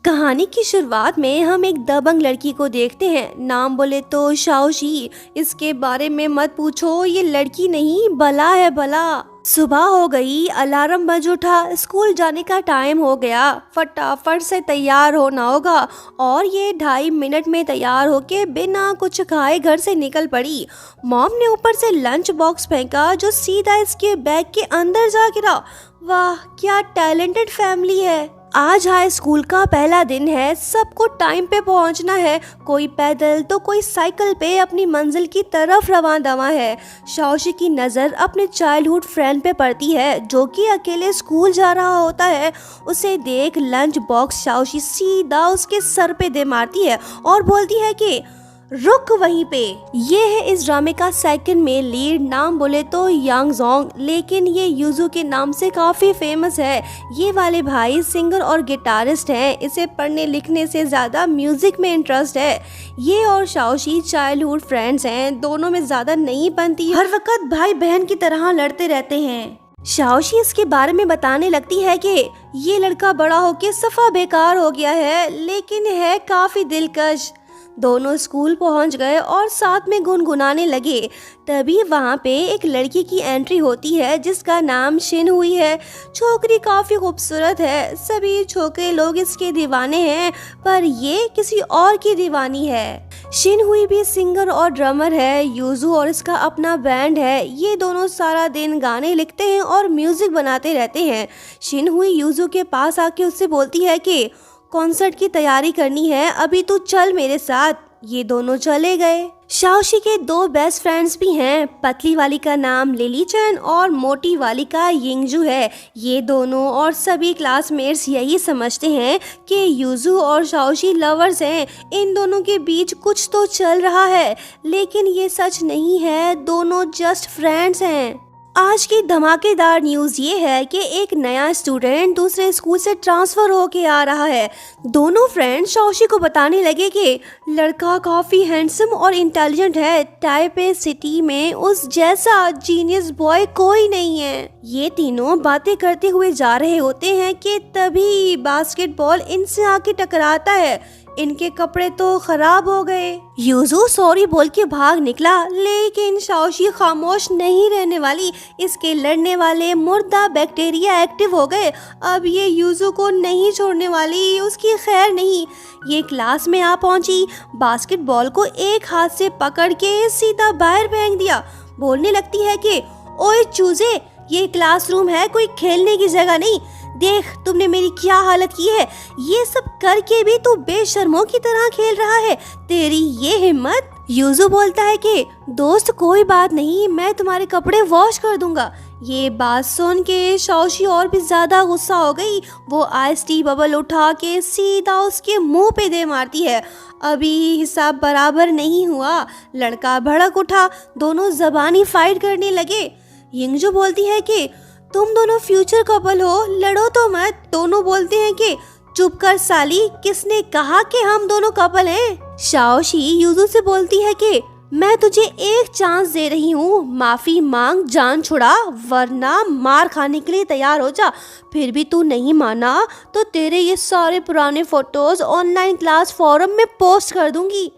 कहानी की शुरुआत में हम एक दबंग लड़की को देखते हैं। नाम बोले तो शाओशी। इसके बारे में मत पूछो, ये लड़की नहीं बला है बला। सुबह हो गई, अलार्म बज उठा, स्कूल जाने का टाइम हो गया। फटाफट से तैयार होना होगा और ये 2.5 मिनट में तैयार होके बिना कुछ खाए घर से निकल पड़ी। मॉम ने ऊपर से लंच बॉक्स फेंका जो सीधा इसके बैग के अंदर जा गिरा। वाह क्या टैलेंटेड फैमिली है। आज हाई स्कूल का पहला दिन है, सबको टाइम पे पहुंचना है। कोई पैदल तो कोई साइकिल पे अपनी मंजिल की तरफ रवां दवा है। शाओशी की नज़र अपने चाइल्डहुड फ्रेंड पे पड़ती है जो कि अकेले स्कूल जा रहा होता है। उसे देख लंच बॉक्स शाओशी सीधा उसके सर पे दे मारती है और बोलती है कि रुक वहीं पे। ये है इस ड्रामे का सेकंड मेल लीड। नाम बोले तो यांग जोंग, लेकिन ये यूजू के नाम से काफी फेमस है। ये वाले भाई सिंगर और गिटारिस्ट हैं। इसे पढ़ने लिखने से ज्यादा म्यूजिक में इंटरेस्ट है। ये और शाओशी चाइल्डहुड फ्रेंड्स हैं, दोनों में ज्यादा नहीं बनती, हर वक्त भाई बहन की तरह लड़ते रहते हैं। शाओशी इसके बारे में बताने लगती है कि ये लड़का बड़ा होके सफा बेकार हो गया है, लेकिन है काफी दिलकश। दोनों स्कूल पहुंच गए और साथ में गुनगुनाने लगे। तभी वहां पे एक लड़की की एंट्री होती है जिसका नाम शिन हुई है। छोकरी काफी खूबसूरत है, सभी छोकरे लोग इसके दीवाने हैं, पर ये किसी और की दीवानी है। शिन हुई भी सिंगर और ड्रमर है। यूजू और इसका अपना बैंड है। ये दोनों सारा दिन गाने लिखते हैं और म्यूजिक बनाते रहते हैं। शिन हुई यूजू के पास आके उससे बोलती है कि कॉन्सर्ट की तैयारी करनी है, अभी तू चल मेरे साथ। ये दोनों चले गए। शाओशी के 2 बेस्ट फ्रेंड्स भी हैं। पतली वाली का नाम लिली चैन और मोटी वाली का यिंगजू है। ये दोनों और सभी क्लासमेट्स यही समझते हैं कि यूजू और शाओशी लवर्स हैं। इन दोनों के बीच कुछ तो चल रहा है, लेकिन ये सच नहीं है, दोनों जस्ट फ्रेंड्स हैं। आज की धमाकेदार न्यूज़ ये है कि एक नया स्टूडेंट दूसरे स्कूल से ट्रांसफ़र होके आ रहा है। दोनों फ्रेंड्स शाओशी को बताने लगे कि लड़का काफ़ी हैंडसम और इंटेलिजेंट है। टाइपे सिटी में उस जैसा जीनियस बॉय कोई नहीं है। ये तीनों बातें करते हुए जा रहे होते हैं कि तभी बास्केटबॉल इनसे आके टकराता है। इनके कपड़े तो खराब हो गए। यूजू सॉरी बोल के भाग निकला, लेकिन शाओशी खामोश नहीं रहने वाली। इसके लड़ने वाले मुर्दा बैक्टीरिया एक्टिव हो गए। अब ये यूजू को नहीं छोड़ने वाली, उसकी खैर नहीं। ये क्लास में आ पहुंची, बास्केटबॉल को एक हाथ से पकड़ के सीधा बाहर फेंक दिया। बोलने लगती है कि ओए चूजे, ये क्लासरूम है, कोई खेलने की जगह नहीं। देख तुमने मेरी क्या हालत की है। ये सब करके भी तू बेशर्मों की तरह खेल रहा है, तेरी ये हिम्मत। यूजू बोलता है कि दोस्त कोई बात नहीं, मैं तुम्हारे कपड़े वॉश कर दूंगा। ये बात सुन के शाओशी और भी ज्यादा गुस्सा हो गई। वो आइस टी बबल उठा के सीधा उसके मुंह पे दे मारती है। अभी हिसाब बराबर नहीं हुआ, लड़का भड़क उठा। दोनों जबानी फाइट करने लगे। यिंगजू बोलती है कि तुम दोनों फ्यूचर कपल हो, लड़ो तो मत। दोनों बोलते हैं कि चुप कर साली, किसने कहा कि हम दोनों कपल हैं। शाओशी यूजू से बोलती है कि मैं तुझे एक चांस दे रही हूँ, माफी मांग, जान छुड़ा, वरना मार खाने के लिए तैयार हो जा। फिर भी तू नहीं माना तो तेरे ये सारे पुराने फोटोज ऑनलाइन क्लास फोरम में पोस्ट कर दूंगी।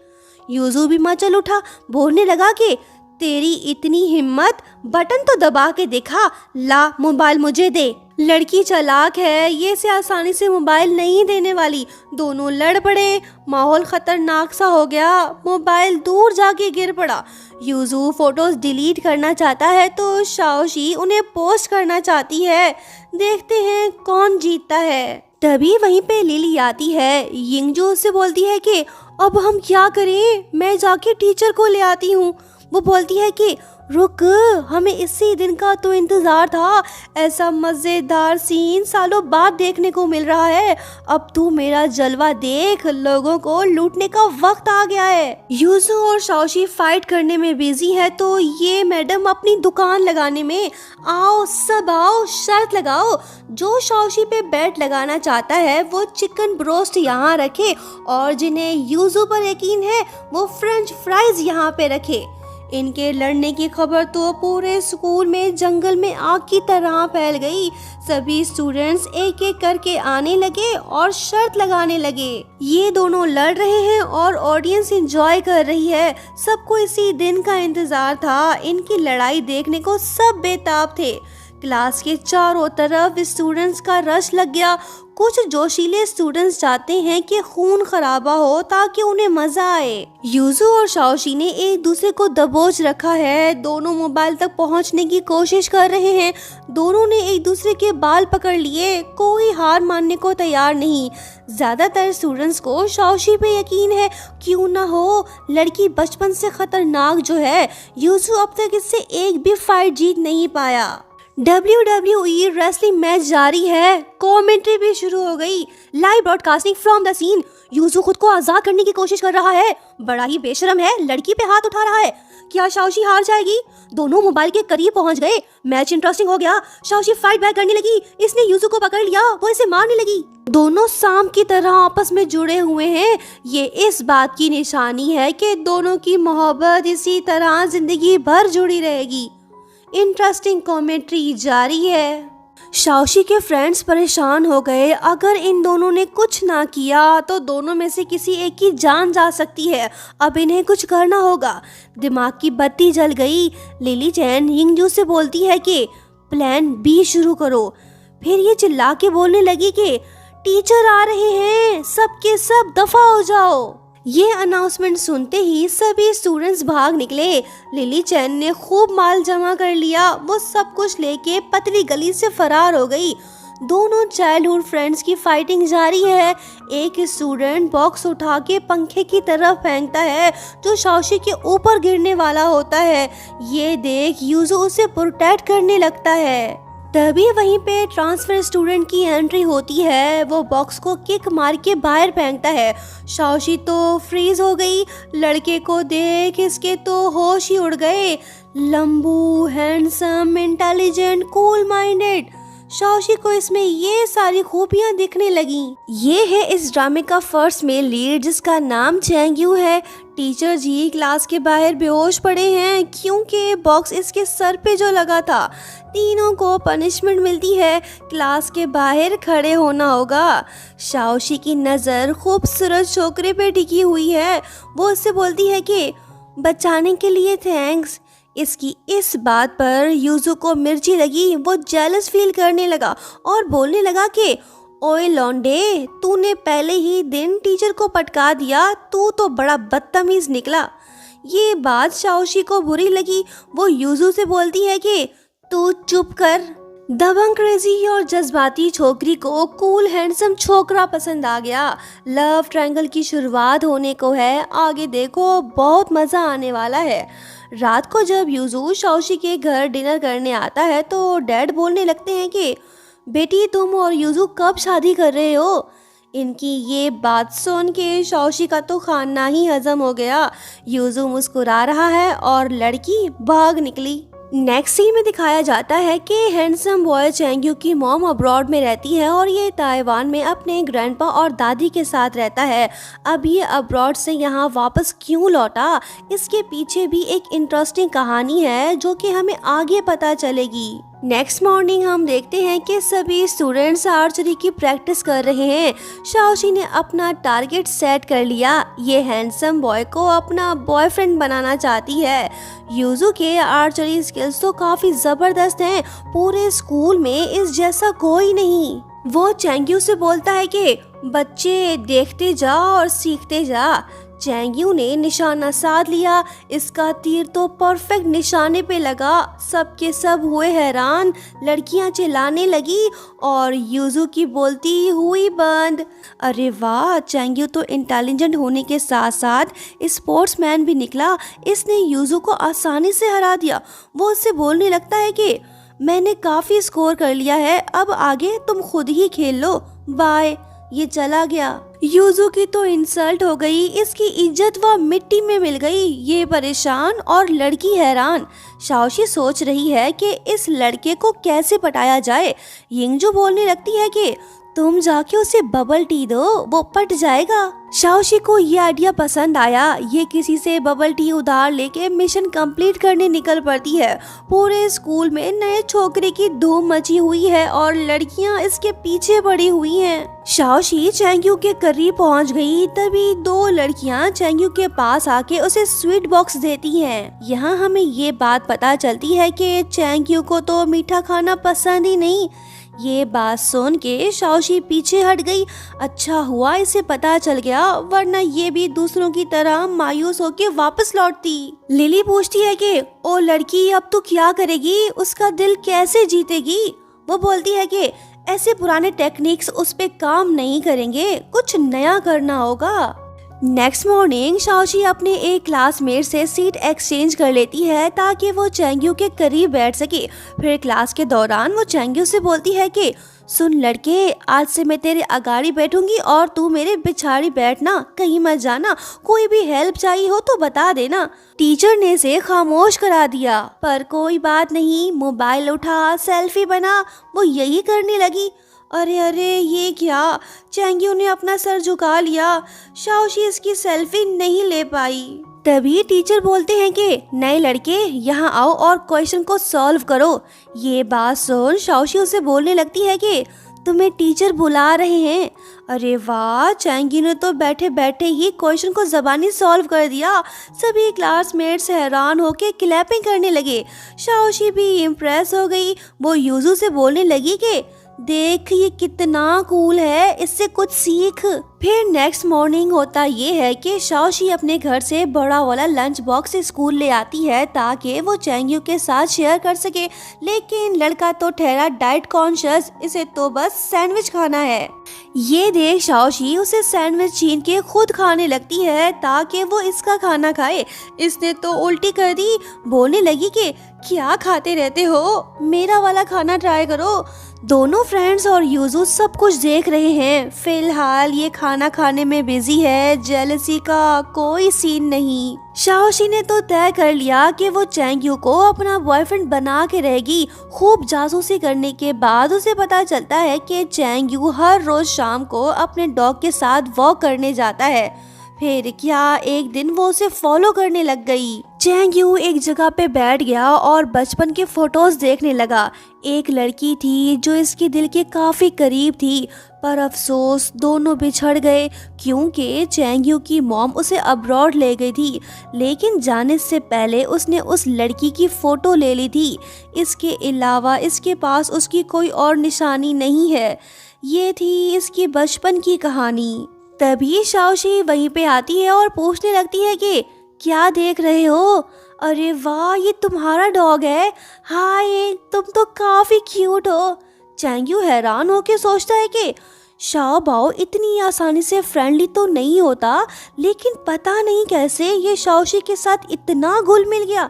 यूजू भी मचल उठा, बोलने लगा कि तेरी इतनी हिम्मत, बटन तो दबा के दिखा, ला मोबाइल मुझे दे। लड़की चालाक है, ये से आसानी से मोबाइल नहीं देने वाली। दोनों लड़ पड़े, माहौल खतरनाक सा हो गया। मोबाइल दूर जाके गिर पड़ा। यूजू फोटोज डिलीट करना चाहता है तो शाओशी उन्हें पोस्ट करना चाहती है। देखते हैं कौन जीतता है। तभी वहीं पे लिली आती है। यिंगजू उससे बोलती है कि अब हम क्या करें, मैं जाके टीचर को ले आती हूँ। वो बोलती है कि रुक, हमें इसी दिन का तो इंतजार था। ऐसा मजेदार सीन सालों बाद देखने को मिल रहा है। अब तू मेरा जलवा देख, लोगों को लूटने का वक्त आ गया है। यूजू और शाओशी फाइट करने में बिजी है तो ये मैडम अपनी दुकान लगाने में। आओ सब आओ, शर्त लगाओ, जो शाओशी पे बेट लगाना चाहता है वो चिकन ब्रोस्ट यहाँ रखे और जिन्हें यूजू पर यकीन है वो फ्रेंच फ्राइज यहाँ पे रखे। इनके लड़ने की खबर तो पूरे स्कूल में जंगल में आग की तरह फैल गई। सभी स्टूडेंट्स एक एक करके आने लगे और शर्त लगाने लगे। ये दोनों लड़ रहे हैं और ऑडियंस एंजॉय कर रही है। सबको इसी दिन का इंतजार था। इनकी लड़ाई देखने को सब बेताब थे। क्लास के चारों तरफ स्टूडेंट्स का रश लग गया। कुछ जोशीले स्टूडेंट्स चाहते हैं कि खून खराबा हो ताकि उन्हें मजा आए। यूजू और शाओशी ने एक दूसरे को दबोच रखा है। दोनों मोबाइल तक पहुंचने की कोशिश कर रहे हैं। दोनों ने एक दूसरे के बाल पकड़ लिए। कोई हार मानने को तैयार नहीं। ज्यादातर स्टूडेंट्स को शाओशी पे यकीन है। क्यों ना हो, लड़की बचपन से खतरनाक जो है। यूजू अब तक इससे एक भी फाइट जीत नहीं पाया। WWE रेसलिंग मैच जारी है। कमेंट्री भी शुरू हो गई। Live broadcasting from the scene. यूजू खुद को आजाद करने की कोशिश कर रहा है। बड़ा ही बेशरम है, लड़की पे हाथ उठा रहा है। क्या शाओशी हार जाएगी? दोनों मोबाइल के करीब पहुंच गए। मैच इंटरेस्टिंग हो गया। शाओशी फाइट बैक करने लगी। इसने यूजू को पकड़ लिया। वो इसे मारने लगी। दोनों सांप की तरह आपस में जुड़े हुए हैं। ये इस बात की निशानी है कि दोनों की मोहब्बत इसी तरह जिंदगी भर जुड़ी रहेगी। इंटरेस्टिंग कमेंट्री जारी है। शाओशी के फ्रेंड्स परेशान हो गए। अगर इन दोनों ने कुछ ना किया तो दोनों में से किसी एक की जान जा सकती है। अब इन्हें कुछ करना होगा। दिमाग की बत्ती जल गई। लिली चैन यिंगजू से बोलती है कि प्लान बी शुरू करो। फिर ये चिल्ला के बोलने लगी कि टीचर आ रहे हैं, सबके सब दफा हो जाओ। ये अनाउंसमेंट सुनते ही सभी स्टूडेंट्स भाग निकले। लिली चैन ने खूब माल जमा कर लिया। वो सब कुछ लेके पतली गली से फरार हो गई। दोनों चाइल्डहुड फ्रेंड्स की फाइटिंग जारी है। एक स्टूडेंट बॉक्स उठा के पंखे की तरफ फेंकता है जो शाओशी के ऊपर गिरने वाला होता है। ये देख यूजू उसे प्रोटेक्ट करने लगता है। तभी वहीं पे ट्रांसफर स्टूडेंट की एंट्री होती है। वो बॉक्स को किक मार के बाहर फेंकता है। शाओशी तो फ्रीज हो गई। लड़के को देख इसके तो होश ही उड़ गए। लंबू, हैंडसम, इंटेलिजेंट, कूल माइंडेड। शाओशी को इसमें ये सारी खूबियां दिखने लगी। ये है इस ड्रामे का फर्स्ट मेल लीड जिसका नाम चैंगयू है। टीचर जी क्लास के बाहर बेहोश पड़े हैं क्योंकि बॉक्स इसके सर पे जो लगा था। तीनों को पनिशमेंट मिलती है। क्लास के बाहर खड़े होना होगा। शाओशी की नज़र खूबसूरत छोकरे पे टिकी हुई है। वो उससे बोलती है कि बचाने के लिए थैंक्स। इसकी इस बात पर यूजू को मिर्ची लगी। वो जेलस फील करने लगा और बोलने लगा कि ओए लौंडे, तूने पहले ही दिन टीचर को पटका दिया। तू तो बड़ा बदतमीज निकला। ये बात शाओशी को बुरी लगी। वो यूजू से बोलती है कि तू चुप कर। दबंग क्रेजी और जज्बाती छोकरी को कूल हैंडसम छोकरा पसंद आ गया। लव ट्रायंगल की शुरुआत होने को है। आगे देखो, बहुत मज़ा आने वाला है। रात को जब यूजू शाओशी के घर डिनर करने आता है तो डैड बोलने लगते हैं कि बेटी, तुम और यूजू कब शादी कर रहे हो? इनकी ये बात सुन के शाओशी का तो खाना ही हजम हो गया। यूजू मुस्कुरा रहा है और लड़की भाग निकली। नेक्स्ट सीन में दिखाया जाता है कि हैंडसम बॉय चैंगयू की मॉम अब्रॉड में रहती है और ये ताइवान में अपने ग्रैंडपा और दादी के साथ रहता है। अब ये अब्रॉड से यहाँ वापस क्यों लौटा, इसके पीछे भी एक इंटरेस्टिंग कहानी है जो कि हमें आगे पता चलेगी। नेक्स्ट मॉर्निंग हम देखते हैं कि सभी स्टूडेंट्स आर्चरी की प्रैक्टिस कर रहे हैं। शाओशी ने अपना टारगेट सेट कर लिया। ये हैंडसम बॉय को अपना बॉयफ्रेंड बनाना चाहती है। यूजू के आर्चरी स्किल्स तो काफी जबरदस्त हैं। पूरे स्कूल में इस जैसा कोई नहीं। वो चैंगयू से बोलता है कि बच्चे देखते जा और सीखते जा। चैंगयू ने निशाना साध लिया। इसका तीर तो परफेक्ट निशाने पे लगा। सबके सब हुए हैरान। लड़कियां चिल्लाने लगी और यूजू की बोलती हुई बंद। अरे वाह, चैंगयू तो इंटेलिजेंट होने के साथ साथ स्पोर्ट्समैन भी निकला। इसने यूजू को आसानी से हरा दिया। वो उससे बोलने लगता है कि मैंने काफी स्कोर कर लिया है, अब आगे तुम खुद ही खेल लो, बाय। ये चला गया। यूजू की तो इंसल्ट हो गई। इसकी इज्जत वह मिट्टी में मिल गई। ये परेशान और लड़की हैरान। शाओशी सोच रही है कि इस लड़के को कैसे पटाया जाए। यिंगजू बोलने लगती है कि तुम जाके उसे बबल टी दो, वो पट जाएगा। शाओशी को ये आइडिया पसंद आया। ये किसी से बबल टी उधार लेके मिशन कंप्लीट करने निकल पड़ती है। पूरे स्कूल में नए छोकरे की धूम मची हुई है और लड़कियां इसके पीछे पड़ी हुई हैं। शाओशी चैंग्यू के करीब पहुंच गई, तभी दो लड़कियां चैंग्यू के पास आके उसे स्वीट बॉक्स देती हैं। यहाँ हमें ये बात पता चलती है कि चैंग्यू को तो मीठा खाना पसंद ही नहीं। ये बात सुन के शाओशी पीछे हट गई। अच्छा हुआ इसे पता चल गया, वरना ये भी दूसरों की तरह मायूस होके वापस लौटती। लिली पूछती है कि ओ लड़की, अब तू क्या करेगी, उसका दिल कैसे जीतेगी। वो बोलती है कि ऐसे पुराने टेक्निक्स उस पे काम नहीं करेंगे, कुछ नया करना होगा। नेक्स्ट मॉर्निंग शाओशी अपने एक क्लासमेट से सीट एक्सचेंज कर लेती है ताकि वो चैंग्यू के करीब बैठ सके। फिर क्लास के दौरान वो चैंग्यू से बोलती है कि सुन लड़के, आज से मैं तेरे अगाड़ी बैठूंगी और तू मेरे पिछाड़ी बैठना, कहीं मत जाना। कोई भी हेल्प चाहिए हो तो बता देना। टीचर ने इसे खामोश करा दिया, पर कोई बात नहीं, मोबाइल उठा, सेल्फी बना, वो यही करने लगी। अरे अरे, ये क्या, चैंग्यू ने अपना सर झुका लिया। शाओशी इसकी सेल्फी नहीं ले पाई। तभी टीचर बोलते हैं कि नए लड़के यहाँ आओ और क्वेश्चन को सॉल्व करो। ये बात सुन शाओशी उसे बोलने लगती है कि तुम्हें टीचर बुला रहे हैं। अरे वाह, चैंगी ने तो बैठे बैठे ही क्वेश्चन को जबानी सॉल्व कर दिया। सभी क्लासमेट्स हैरान होके क्लैपिंग करने लगे। शाओशी भी इम्प्रेस हो गई। वो यूजू से बोलने लगी कि देख ये कितना कूल है, इससे कुछ सीख। फिर नेक्स्ट मॉर्निंग होता ये है कि शाओशी अपने घर से बड़ा वाला लंच बॉक्स स्कूल ले आती है ताकि वो चैंग्यू के साथ शेयर कर सके। लेकिन लड़का तो ठहरा डाइट कॉन्शियस, इसे तो बस सैंडविच खाना है। ये देख शाओशी उसे सैंडविच छीन के खुद खाने लगती है ताकि वो इसका खाना खाए। इसने तो उल्टी कर दी, बोलने लगी कि क्या खाते रहते हो, मेरा वाला खाना ट्राई करो। दोनों फ्रेंड्स और यूजू सब कुछ देख रहे हैं। फिलहाल ये खाना खाने में बिजी है, जेलसी का कोई सीन नहीं। शाओशी ने तो तय कर लिया कि वो चैंग्यू को अपना बॉयफ्रेंड बना के रहेगी। खूब जासूसी करने के बाद उसे पता चलता है कि चैंग्यू हर रोज शाम को अपने डॉग के साथ वॉक करने जाता है। फिर क्या एक दिन वो उसे फॉलो करने लग गई। चैंग्यू एक जगह पे बैठ गया और बचपन के फोटोज देखने लगा। एक लड़की थी जो इसके दिल के काफी करीब थी, पर अफसोस दोनों बिछड़ गए क्योंकि चैंग्यू की मॉम उसे अब्रॉड ले गई थी। लेकिन जाने से पहले उसने उस लड़की की फोटो ले ली थी। इसके अलावा इसके पास उसकी कोई और निशानी नहीं है। ये थी इसकी बचपन की कहानी। तभी शाओशी वहीं पे आती है और पूछने लगती है कि क्या देख रहे हो। अरे वाह, ये तुम्हारा डॉग है। हाय, तुम तो काफी क्यूट हो। चैंग्यू हैरान होके सोचता है कि शाओ बाओ इतनी आसानी से फ्रेंडली तो नहीं होता, लेकिन पता नहीं कैसे ये शाओशी के साथ इतना घुल मिल गया।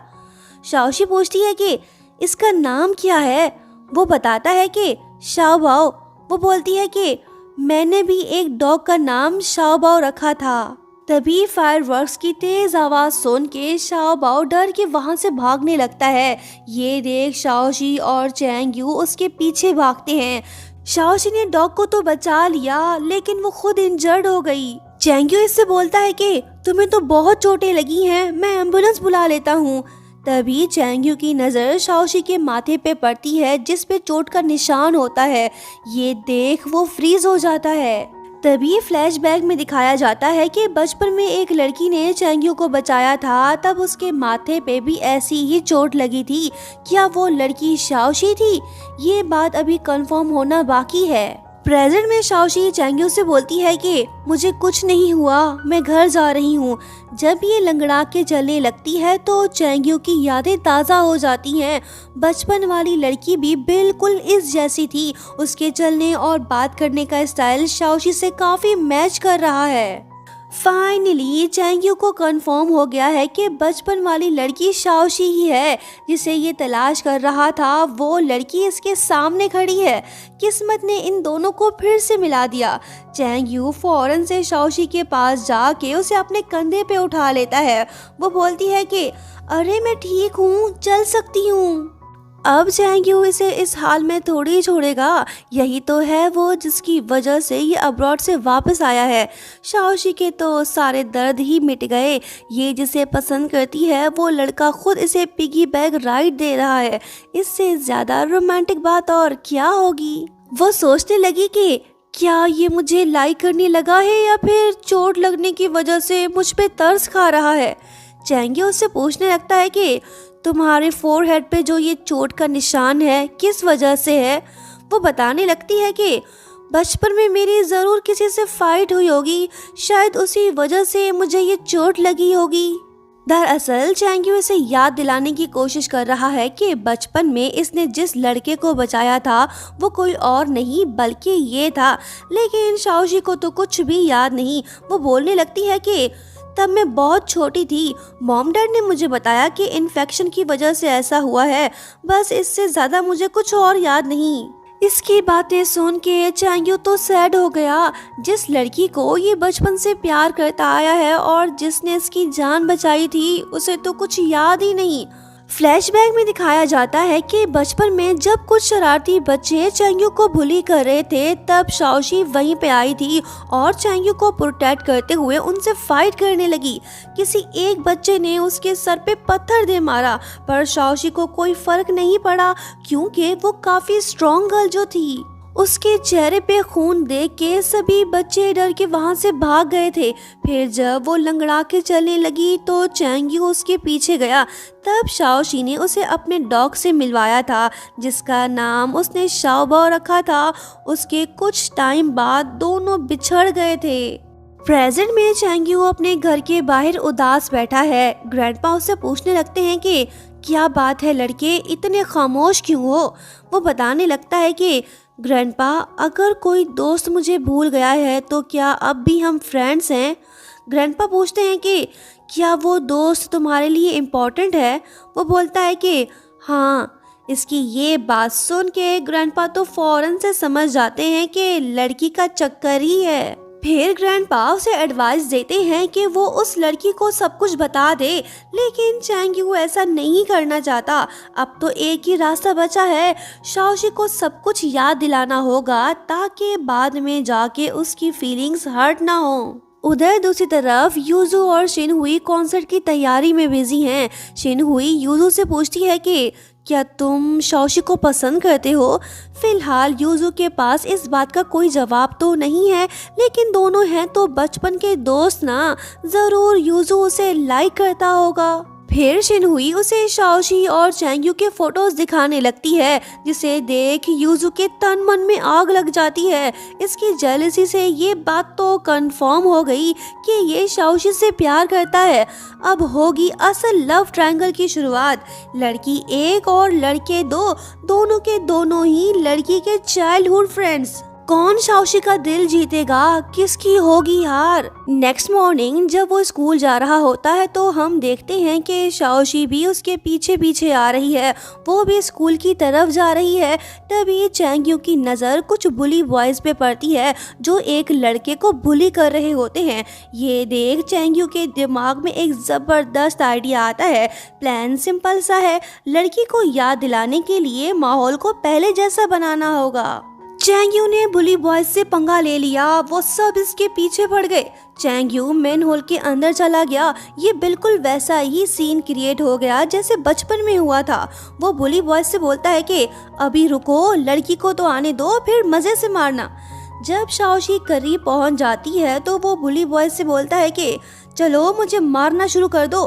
शाओशी पूछती है कि इसका नाम क्या है। वो बताता है कि शाओ बाओ। वो बोलती है कि मैंने भी एक डॉग का नाम शाओ बाओ रखा था। तभी फायरवर्क्स की तेज आवाज सुन के शाओ बाओ डर के वहां से भागने लगता है। ये देख शाओशी और चैंग्यू उसके पीछे भागते हैं। शाओशी ने डॉग को तो बचा लिया, लेकिन वो खुद इंजर्ड हो गई। चैंग्यू इससे बोलता है कि तुम्हें तो बहुत चोटें लगी हैं, मैं एम्बुलेंस बुला लेता हूँ। तभी चैंग्यू की नजर शाओशी के माथे पे पड़ती है जिस पे चोट का निशान होता है। ये देख वो फ्रीज हो जाता है। तभी फ्लैशबैक में दिखाया जाता है कि बचपन में एक लड़की ने चैंग्यू को बचाया था, तब उसके माथे पे भी ऐसी ही चोट लगी थी। क्या वो लड़की शाओशी थी? ये बात अभी कंफर्म होना बाकी है। प्रेजेंट में शाओशी चैंग्यू से बोलती है कि मुझे कुछ नहीं हुआ, मैं घर जा रही हूँ। जब ये लंगड़ा के चलने लगती है तो चैंग्यू की यादें ताज़ा हो जाती हैं। बचपन वाली लड़की भी बिल्कुल इस जैसी थी। उसके चलने और बात करने का स्टाइल शाओशी से काफ़ी मैच कर रहा है। फाइनली चैंग्यू को कंफर्म हो गया है कि बचपन वाली लड़की शाओशी ही है जिसे ये तलाश कर रहा था। वो लड़की इसके सामने खड़ी है। किस्मत ने इन दोनों को फिर से मिला दिया। चैंग्यू फौरन से शाओशी के पास जाके उसे अपने कंधे पे उठा लेता है। वो बोलती है कि अरे मैं ठीक हूँ, चल सकती हूँ। अब चैंग्यू इसे इस हाल में थोड़ी ही छोड़ेगा। यही तो है वो जिसकी वजह से ये अब्रॉड से वापस आया है। शाओशी के तो सारे दर्द ही मिट गए। ये जिसे पसंद करती है वो लड़का खुद इसे पिगी बैग राइड दे रहा है। इससे ज्यादा रोमांटिक बात और क्या होगी। वो सोचने लगी कि क्या ये मुझे लाइक करने लगा है या फिर चोट लगने की वजह से मुझ पे तरस खा रहा है। चैंग्यू उससे पूछने लगता है कि तुम्हारे फोरहेड पे जो ये चोट का निशान है किस वजह से है। वो बताने लगती है कि बचपन में मेरी ज़रूर किसी से फाइट हुई होगी, शायद उसी वजह से मुझे ये चोट लगी होगी। दरअसल चैंग्यू इसे याद दिलाने की कोशिश कर रहा है कि बचपन में इसने जिस लड़के को बचाया था वो कोई और नहीं बल्कि ये था। लेकिन शाओशी को तो कुछ भी याद नहीं। वो बोलने लगती है कि तब मैं बहुत छोटी थी, मॉम डैड ने मुझे बताया कि इन्फेक्शन की वजह से ऐसा हुआ है, बस इससे ज़्यादा मुझे कुछ और याद नहीं। इसकी बातें सुन के चैंग्यू तो सैड हो गया। जिस लड़की को ये बचपन से प्यार करता आया है और जिसने इसकी जान बचाई थी उसे तो कुछ याद ही नहीं। फ्लैशबैक में दिखाया जाता है कि बचपन में जब कुछ शरारती बच्चे चैंग्यू को बुली कर रहे थे तब शाओशी वहीं पे आई थी और चैंग्यू को प्रोटेक्ट करते हुए उनसे फाइट करने लगी। किसी एक बच्चे ने उसके सर पे पत्थर दे मारा पर शाओशी को कोई फर्क नहीं पड़ा क्योंकि वो काफी स्ट्रॉन्ग गर्ल जो थी। उसके चेहरे पे खून देख के सभी बच्चे डर के वहां से भाग गए थे। फिर जब वो लंगड़ा के चलने लगी तो चैंग्यू उसके पीछे गया। तब शाओशी ने उसे अपने डॉग से मिलवाया था जिसका नाम उसने शाओबाओ रखा था। उसके कुछ टाइम बाद दोनों बिछड़ गए थे। प्रेजेंट में चैंग्यू अपने घर के बाहर उदास बैठा है। ग्रैंडपा उससे पूछने लगते हैं कि क्या बात है लड़के, इतने खामोश क्यों हो। वो बताने लगता है कि ग्रैंडपा, अगर कोई दोस्त मुझे भूल गया है तो क्या अब भी हम फ्रेंड्स हैं। ग्रैंडपा पूछते हैं कि क्या वो दोस्त तुम्हारे लिए इम्पोर्टेंट है। वो बोलता है कि हाँ। इसकी ये बात सुन के ग्रैंडपा तो फौरन से समझ जाते हैं कि लड़की का चक्कर ही है। फिर ग्रैंडपा उसे एडवाइस देते हैं कि वो उस लड़की को सब कुछ बता दे, लेकिन चैंग्यू ऐसा नहीं करना चाहता। अब तो एक ही रास्ता बचा है, शाओशी को सब कुछ याद दिलाना होगा ताकि बाद में जाके उसकी फीलिंग्स हर्ट ना हो। उधर दूसरी तरफ यूजू और शिनहुई कॉन्सर्ट की तैयारी में बिजी हैं। शिनहुई यूजू से पूछती है कि क्या तुम शाओशी को पसंद करते हो। फिलहाल यूजू के पास इस बात का कोई जवाब तो नहीं है, लेकिन दोनों हैं तो बचपन के दोस्त ना, जरूर यूजू उसे लाइक करता होगा। फिर शिनहुई उसे शाओशी और चैंग्यू के फोटोज दिखाने लगती है जिसे देख यूजू के तन मन में आग लग जाती है। इसकी जेलसी से ये बात तो कंफर्म हो गई कि ये शाओशी से प्यार करता है। अब होगी असल लव ट्रायंगल की शुरुआत। लड़की एक और लड़के दो, दोनों के दोनों ही लड़की के चाइल्डहुड फ्रेंड्स। कौन शाओशी का दिल जीतेगा, किसकी होगी हार। नेक्स्ट मॉर्निंग जब वो स्कूल जा रहा होता है तो हम देखते हैं कि शाओशी भी उसके पीछे पीछे आ रही है। वो भी स्कूल की तरफ जा रही है। तभी चैंग्यू की नज़र कुछ बुली बॉयज पे पड़ती है जो एक लड़के को बुली कर रहे होते हैं। ये देख चैंग्यू के दिमाग में एक ज़बरदस्त आइडिया आता है। प्लान सिंपल सा है, लड़की को याद दिलाने के लिए माहौल को पहले जैसा बनाना होगा। चैंग्यू ने बुली बॉयज से पंगा ले लिया, वो सब इसके पीछे पड़ गए। चैंग्यू मेन हॉल के अंदर चला गया। ये बिल्कुल वैसा ही सीन क्रिएट हो गया जैसे बचपन में हुआ था। वो बुली बॉयज से बोलता है कि अभी रुको, लड़की को तो आने दो, फिर मजे से मारना। जब शाओशी करीब पहुंच जाती है तो वो बुली बॉयज से बोलता है कि चलो मुझे मारना शुरू कर दो।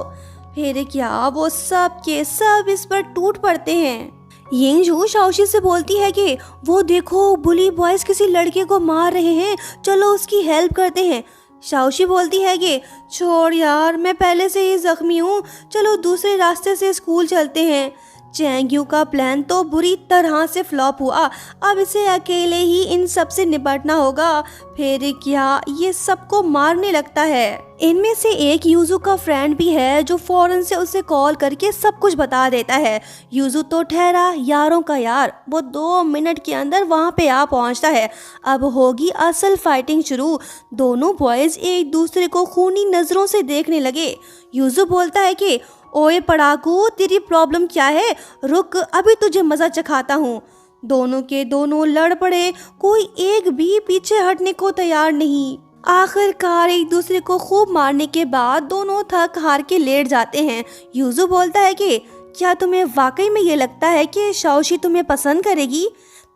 फिर क्या वो सब के सब इस पर टूट पड़ते हैं। यिंगजू शाओशी से बोलती है कि वो देखो, बुली बॉयज किसी लड़के को मार रहे हैं, चलो उसकी हेल्प करते हैं। शाओशी बोलती है कि छोड़ यार, मैं पहले से ही जख्मी हूँ, चलो दूसरे रास्ते से स्कूल चलते हैं। चैंग्यू का प्लान तो बुरी तरह से फ्लॉप हुआ। अब इसे अकेले ही इन सब से निपटना होगा। फिर क्या, ये सबको मारने लगता है। इनमें से एक यूजू का फ्रेंड भी है जो फौरन से उसे कॉल करके सब कुछ बता देता है। यूजू तो ठहरा यारों का यार, वो 2 मिनट के अंदर वहाँ पे आ पहुँचता है। अब होगी असल फाइटिंग शुरू। दोनों बॉयज एक दूसरे को खूनी नज़रों से देखने लगे। यूजू बोलता है कि ओए पढ़ाकू, तेरी प्रॉब्लम क्या है? रुक, अभी तुझे मजा चखाता हूँ। दोनों के दोनों लड़ पड़े, कोई एक भी पीछे हटने को तैयार नहीं। आखिरकार एक दूसरे को खूब मारने के बाद दोनों थक हार के लेट जाते हैं। यूजू बोलता है कि क्या तुम्हें वाकई में ये लगता है कि शाओशी तुम्हें पसंद करेगी?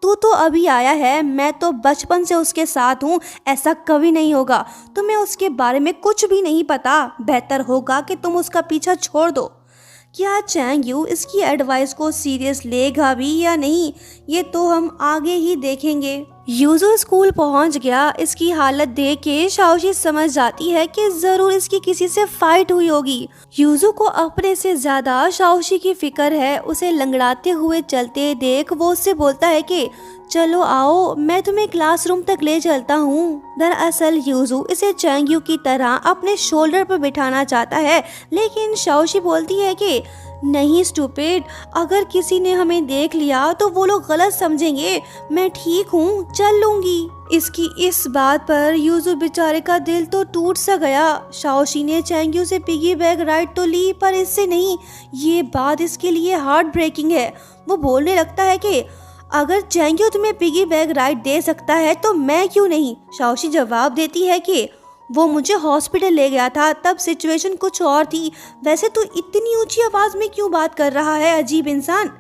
तू तो अभी आया है, मैं तो बचपन से उसके साथ हूँ, ऐसा कभी नहीं होगा। तुम्हें उसके बारे में कुछ भी नहीं पता, बेहतर होगा कि तुम उसका पीछा छोड़ दो। क्या चैंग यू इसकी एडवाइस को सीरियस लेगा भी या नहीं, ये तो हम आगे ही देखेंगे। यूजू स्कूल पहुंच गया। इसकी हालत देख के शाओशी समझ जाती है कि जरूर इसकी किसी से फाइट हुई होगी। यूजू को अपने से ज्यादा शाओशी की फिक्र है। उसे लंगड़ाते हुए चलते देख वो उससे बोलता है कि चलो आओ, मैं तुम्हें क्लासरूम तक ले चलता हूँ। दरअसल यूजू इसे चैंग यू की तरह अपने शोल्डर पर बिठाना चाहता है, लेकिन शाओशी बोलती है कि नहीं स्टूपिड, अगर किसी ने हमें देख लिया तो वो लोग गलत समझेंगे। मैं ठीक हूँ, चल लूंगी। इसकी इस बात पर यूजू बेचारे का दिल तो टूट सा गया। शाओशी ने चैंग यू से पिगी बैग राइड तो ली, पर इससे नहीं। ये बात इसके लिए हार्ट ब्रेकिंग है। वो बोलने लगता है कि अगर चैंग यू तुम्हें पिगी बैग राइड दे सकता है तो मैं क्यों नहीं। शाओशी जवाब देती है कि वो मुझे हॉस्पिटल ले गया था, तब सिचुएशन कुछ और थी। वैसे तू इतनी ऊंची आवाज में क्यों बात कर रहा है, अजीब इंसान।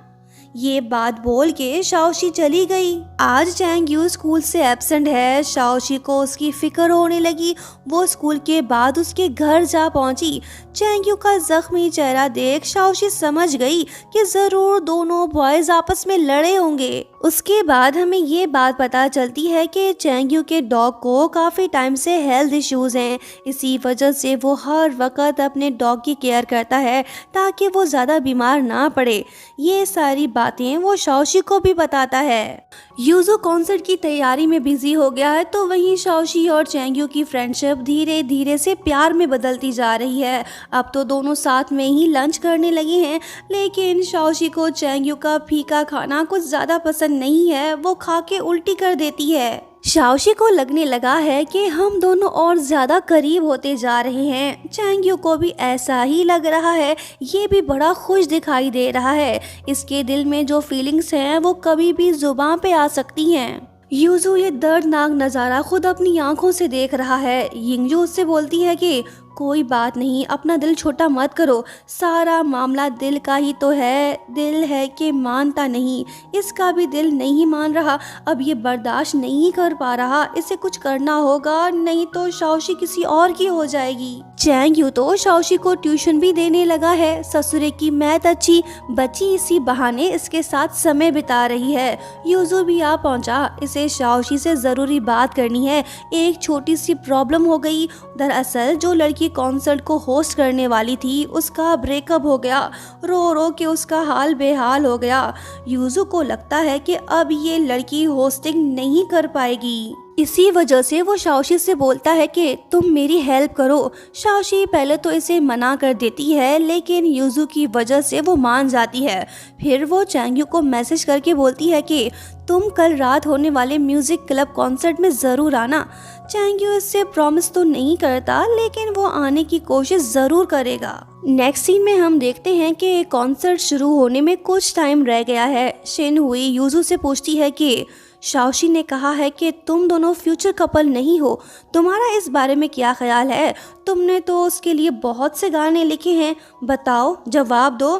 ये बात बोल के शाओशी चली गई। आज चैंग यू स्कूल से एब्सेंट है। शाओशी को उसकी फिक्र होने लगी। वो स्कूल के बाद उसके घर जा पहुंची। चैंग यू का जख्मी चेहरा देख शाओशी समझ गई कि जरूर दोनों बॉयज आपस में लड़े होंगे। उसके बाद हमें ये बात पता चलती है कि चैंग यू के डॉग को काफ़ी टाइम से हेल्थ इश्यूज हैं। इसी वजह से वो हर वक्त अपने डॉग की केयर करता है ताकि वो ज़्यादा बीमार ना पड़े। ये सारी बातें वो शाओशी को भी बताता है। यूजू कॉन्सर्ट की तैयारी में बिजी हो गया है, तो वहीं शाओशी और चैंग यू की फ्रेंडशिप धीरे धीरे से प्यार में बदलती जा रही है। अब तो दोनों साथ में ही लंच करने लगे हैं, लेकिन शाओशी को चैंग यू का फीका खाना कुछ ज़्यादा पसंद नहीं है। वो खा के उल्टी कर देती है। शाओशी को लगने लगा है कि हम दोनों और ज्यादा करीब होते जा रहे हैं। चैंग यू को भी ऐसा ही लग रहा है। ये भी बड़ा खुश दिखाई दे रहा है। इसके दिल में जो फीलिंग्स हैं वो कभी भी जुबान पे आ सकती हैं। यूजू ये दर्दनाक नज़ारा खुद अपनी आंखों से देख रहा है। यिंगजू उससे बोलती है कि कोई बात नहीं, अपना दिल छोटा मत करो, सारा मामला दिल का ही तो है। दिल है कि मानता नहीं, इसका भी दिल नहीं मान रहा। अब ये बर्दाश्त नहीं कर पा रहा, इसे कुछ करना होगा, नहीं तो शाओशी किसी और की हो जाएगी। चैंग यू तो शाओशी को ट्यूशन भी देने लगा है। ससुरे की मैथ अच्छी, बच्ची इसी बहाने इसके साथ समय बिता रही है। यूजू भी आ पहुंचा। इसे शाओशी से जरूरी बात करनी है। एक छोटी सी प्रॉब्लम हो गई। दरअसल जो लड़की कॉन्सर्ट को होस्ट करने वाली थी उसका ब्रेकअप हो गया। रो रो के उसका हाल बेहाल हो गया। यूजू को लगता है कि अब ये लड़की होस्टिंग नहीं कर पाएगी। इसी वजह से वो शाओशी से बोलता है कि तुम मेरी हेल्प करो। शाओशी पहले तो इसे मना कर देती है, लेकिन यूजू की वजह से वो मान जाती है। फिर वो चैंग यू को मैसेज करके बोलती है कि तुम कल रात होने वाले म्यूजिक क्लब कॉन्सर्ट में ज़रूर आना। चैंग यू इससे प्रॉमिस तो नहीं करता, लेकिन वो आने की कोशिश ज़रूर करेगा। नेक्स्ट सीन में हम देखते हैं कि कॉन्सर्ट शुरू होने में कुछ टाइम रह गया है। शिन हुई यूजू से पूछती है कि शाओशी ने कहा है कि तुम दोनों फ्यूचर कपल नहीं हो, तुम्हारा इस बारे में क्या ख्याल है? तुमने तो उसके लिए बहुत से गाने लिखे हैं, बताओ, जवाब दो।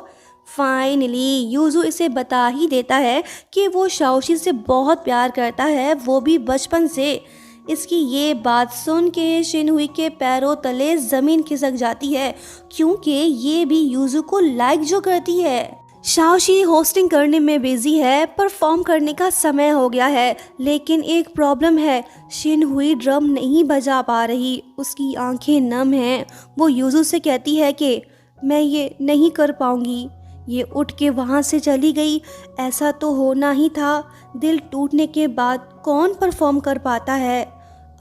फाइनली यूजू इसे बता ही देता है कि वो शाओशी से बहुत प्यार करता है, वो भी बचपन से। इसकी ये बात सुन के शिनहुई के पैरों तले ज़मीन खिसक जाती है, क्योंकि ये भी यूजू को लाइक जो करती है। शाओशी होस्टिंग करने में बिजी है, परफॉर्म करने का समय हो गया है, लेकिन एक प्रॉब्लम है, शिनहुई ड्रम नहीं बजा पा रही, उसकी आंखें नम हैं। वो यूजू से कहती है कि मैं ये नहीं कर पाऊंगी। ये उठ के वहाँ से चली गई। ऐसा तो होना ही था, दिल टूटने के बाद कौन परफॉर्म कर पाता है।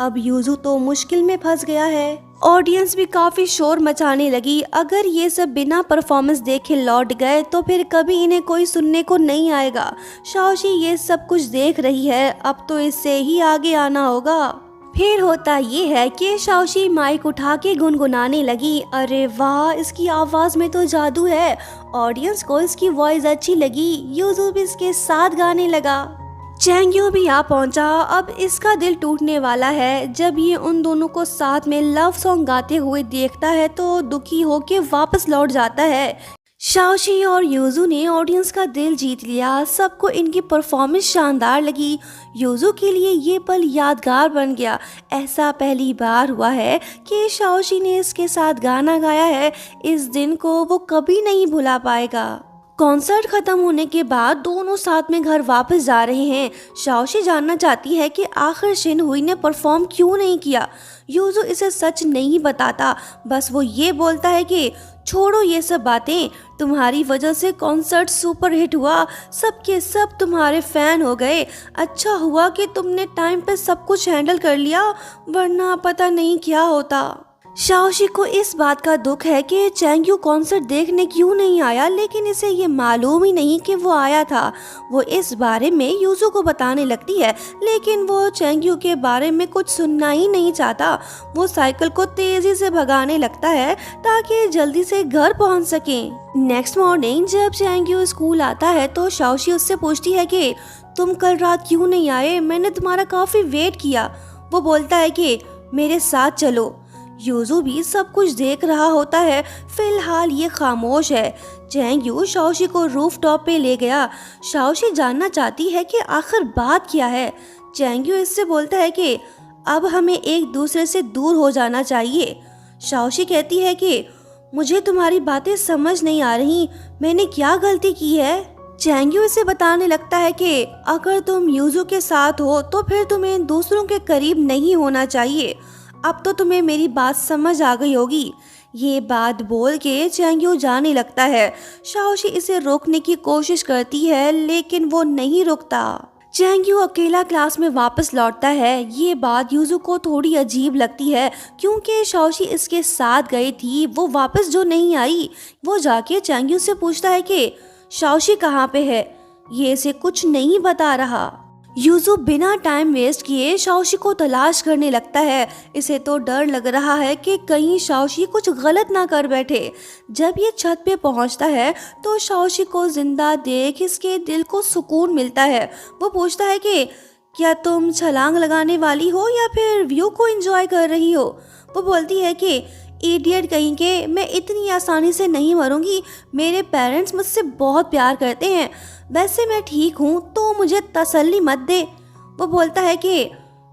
अब यूजू तो मुश्किल में फंस गया है। ऑडियंस भी काफ़ी शोर मचाने लगी। अगर ये सब बिना परफॉर्मेंस देखे लौट गए तो फिर कभी इन्हें कोई सुनने को नहीं आएगा। शाओशी ये सब कुछ देख रही है, अब तो इससे ही आगे आना होगा। फिर होता ये है कि शाओशी माइक उठा के गुनगुनाने लगी। अरे वाह, इसकी आवाज़ में तो जादू है। ऑडियंस को इसकी वॉइस अच्छी लगी। यूजू भी इसके साथ गाने लगा। चैंग्यू भी आ पहुंचा। अब इसका दिल टूटने वाला है। जब ये उन दोनों को साथ में लव सॉन्ग गाते हुए देखता है तो दुखी होके वापस लौट जाता है। शाओशी और यूजू ने ऑडियंस का दिल जीत लिया। सबको इनकी परफॉर्मेंस शानदार लगी। यूजू के लिए ये पल यादगार बन गया। ऐसा पहली बार हुआ है कि शाओशी ने इसके साथ गाना गाया है। इस दिन को वो कभी नहीं भुला पाएगा। कॉन्सर्ट खत्म होने के बाद दोनों साथ में घर वापस जा रहे हैं। शाओशी जानना चाहती है कि आखिर शिन हुई ने परफॉर्म क्यों नहीं किया। यूजू इसे सच नहीं बताता, बस वो ये बोलता है कि छोड़ो ये सब बातें, तुम्हारी वजह से कॉन्सर्ट सुपर हिट हुआ, सबके सब तुम्हारे फैन हो गए। अच्छा हुआ कि तुमने टाइम पे सब कुछ हैंडल कर लिया, वरना पता नहीं क्या होता। शाओशी को इस बात का दुख है कि चैंग्यू कॉन्सर्ट देखने क्यों नहीं आया, लेकिन इसे ये मालूम ही नहीं कि वो आया था। वो इस बारे में यूजू को बताने लगती है, लेकिन वो चैंग्यू के बारे में कुछ सुनना ही नहीं चाहता। वो साइकिल को तेजी से भगाने लगता है ताकि जल्दी से घर पहुंच सके। नेक्स्ट मॉर्निंग जब चैंग्यू स्कूल आता है तो शाओशी उससे पूछती है कि तुम कल रात क्यों नहीं आए, मैंने तुम्हारा काफी वेट किया। वो बोलता है कि मेरे साथ चलो। यूजू भी सब कुछ देख रहा होता है। फिलहाल ये खामोश है। चैंग्यू शाओशी को रूफ टॉप पे ले गया। शाओशी जानना चाहती है कि आखिर बात क्या है। चैंग्यू इससे बोलता है कि अब हमें एक दूसरे से दूर हो जाना चाहिए। शाओशी कहती है कि मुझे तुम्हारी बातें समझ नहीं आ रही, मैंने क्या गलती की है। चैंग्यू इसे बताने लगता है कि अगर तुम यूजू के साथ हो तो फिर तुम्हें दूसरों के करीब नहीं होना चाहिए। अब तो तुम्हें मेरी बात समझ आ गई होगी। ये बात बोल के चैंग्यू जाने लगता है। शाओशी इसे रोकने की कोशिश करती है, लेकिन वो नहीं रुकता। चैंग्यू अकेला क्लास में वापस लौटता है। ये बात यूजू को थोड़ी अजीब लगती है, क्योंकि शाओशी इसके साथ गई थी, वो वापस जो नहीं आई। वो जाके चैंग्यू से पूछता है कि शाओशी कहाँ पे है, ये इसे कुछ नहीं बता रहा। यूजू बिना टाइम वेस्ट किए शाओशी को तलाश करने लगता है। इसे तो डर लग रहा है कि कहीं शाओशी कुछ गलत ना कर बैठे। जब ये छत पे पहुंचता है तो शाओशी को जिंदा देख इसके दिल को सुकून मिलता है। वो पूछता है कि क्या तुम छलांग लगाने वाली हो या फिर व्यू को एंजॉय कर रही हो। वो बोलती है कि इडियट कहीं के, मैं इतनी आसानी से नहीं मरूंगी। मेरे पेरेंट्स मुझसे बहुत प्यार करते हैं। वैसे मैं ठीक हूँ, तो मुझे तसल्ली मत दे। वो बोलता है कि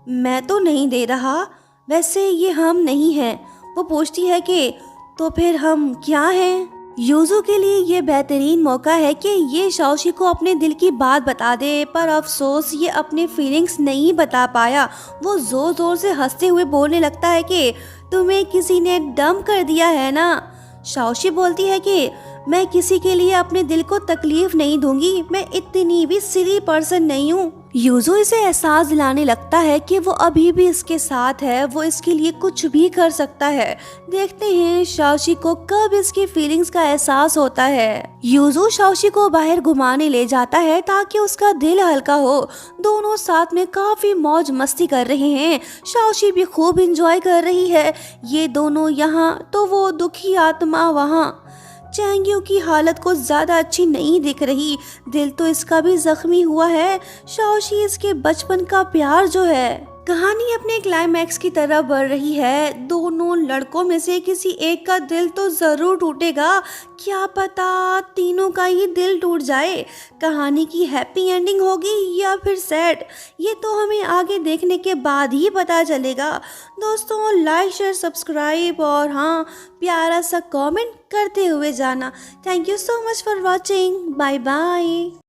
मैं तो नहीं दे रहा, वैसे ये हम नहीं हैं। वो पूछती है कि तो फिर हम क्या हैं। यूजू के लिए ये बेहतरीन मौका है कि ये शाओशी को अपने दिल की बात बता दे, पर अफसोस ये अपने फीलिंग्स नहीं बता पाया। वो जोर जोर से हंसते हुए बोलने लगता है कि तुम्हें किसी ने डंप कर दिया है ना। शाओशी बोलती है कि मैं किसी के लिए अपने दिल को तकलीफ नहीं दूंगी, मैं इतनी भी सिली पर्सन नहीं हूँ। यूजू इसे एहसास दिलाने लगता है कि वो अभी भी इसके साथ है, वो इसके लिए कुछ भी कर सकता है। देखते हैं शाओशी को कब इसकी फीलिंग्स का एहसास होता है। यूजू शाओशी को बाहर घुमाने ले जाता है ताकि उसका दिल हल्का हो। दोनों साथ में काफी मौज मस्ती कर रहे हैं। शाओशी भी खूब एंजॉय कर रही है। ये दोनों यहाँ तो वो दुखी आत्मा वहाँ। चैंग्यू की हालत को ज्यादा अच्छी नहीं दिख रही। दिल तो इसका भी जख्मी हुआ है। शाओशी इसके बचपन का प्यार जो है। कहानी अपने क्लाइमैक्स की तरफ बढ़ रही है। दोनों लड़कों में से किसी एक का दिल तो जरूर टूटेगा। क्या पता तीनों का ही दिल टूट जाए। कहानी की हैप्पी एंडिंग होगी या फिर सैड, ये तो हमें आगे देखने के बाद ही पता चलेगा। दोस्तों लाइक शेयर सब्सक्राइब और हाँ प्यारा सा कमेंट करते हुए जाना। Thank you so much for watching. Bye bye.